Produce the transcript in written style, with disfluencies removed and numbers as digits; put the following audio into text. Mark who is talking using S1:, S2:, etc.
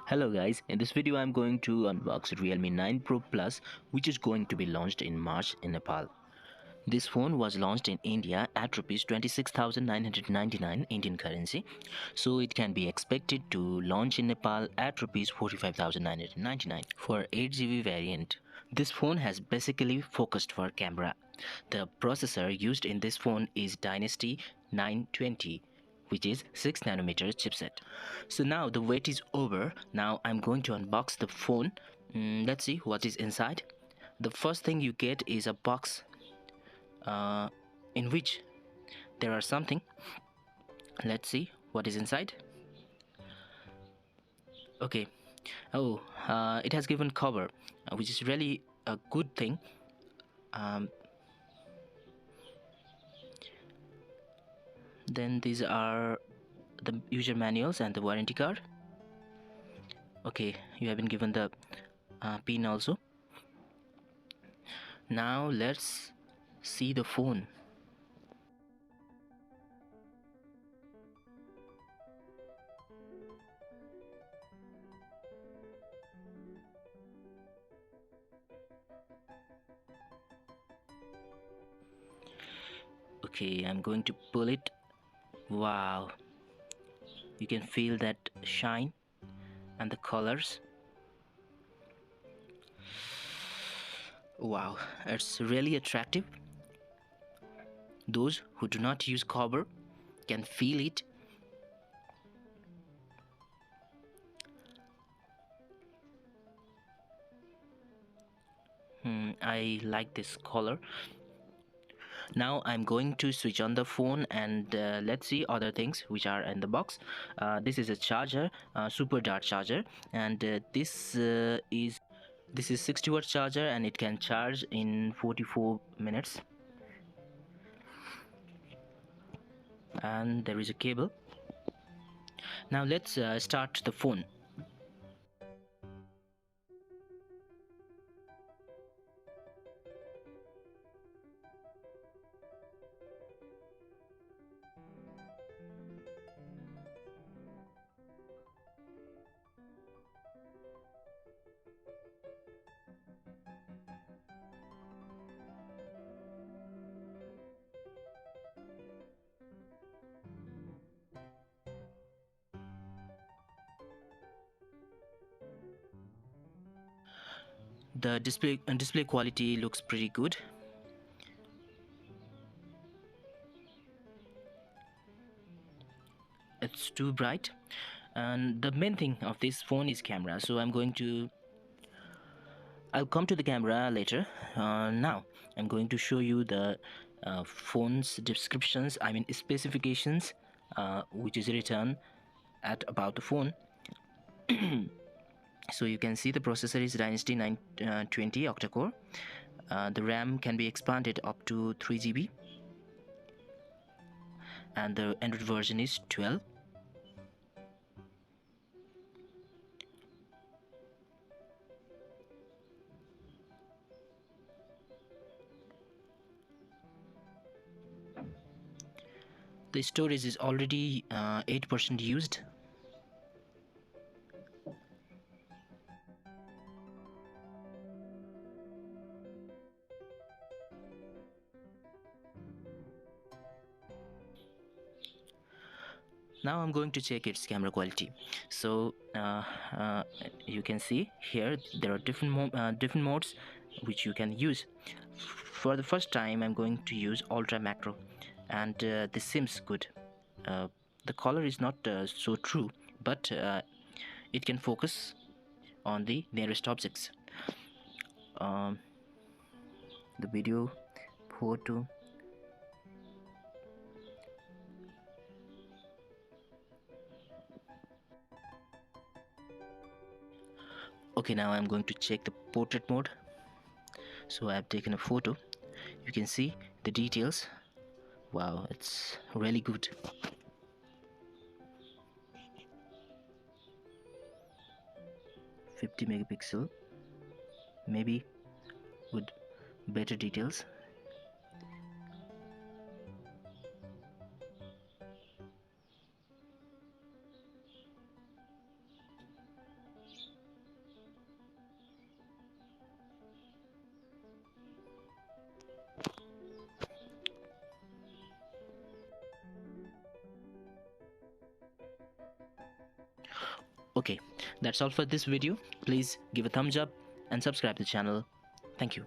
S1: Hello guys, in this video I'm going to unbox Realme 9 Pro Plus, which is going to be launched in March in Nepal. This phone was launched in India at rupees 26,999 Indian currency, so it can be expected to launch in Nepal at rupees 45,999 for 8GB variant. This phone has basically focused for camera. The processor used in this phone is Dynasty 920, which is 6nm chipset. So now the wait is over. Now I'm going to unbox the phone. Let's see what is inside. The first thing you get is a box in which there are something. Let's see what is inside. Okay. Oh, it has given cover, which is really a good thing. um, then these are the user manuals and the warranty card. Okay, you have been given the pin also. Now let's see the phone. Okay, I'm going to pull it. Wow, you can feel that shine and the colors. Wow, it's really attractive. Those who do not use copper can feel it. I like this color. Now I'm going to switch on the phone and let's see other things which are in the box. This is a charger, super dart charger, and this is 60-watt charger and it can charge in 44 minutes. And there is a cable. Now let's start the phone. The display quality looks pretty good. It's too bright, and the main thing of this phone is camera, so I'll come to the camera later. Now I'm going to show you the phone's descriptions, I mean specifications, which is written at about the phone. So you can see the processor is Dynasty 920 octa-core. The RAM can be expanded up to 3GB, and the Android version is 12. The storage is already 8% used. Now I'm going to check its camera quality. So you can see here there are different modes which you can use. For the first time I'm going to use ultra macro, and this seems good. The color is not so true, but it can focus on the nearest objects. um, the video, photo. Okay, now I'm going to check the portrait mode. So I have taken a photo. You can see the details. Wow, it's really good. "50 megapixel, maybe with better details." Okay, that's all for this video. Please give a thumbs up and subscribe the channel. Thank you.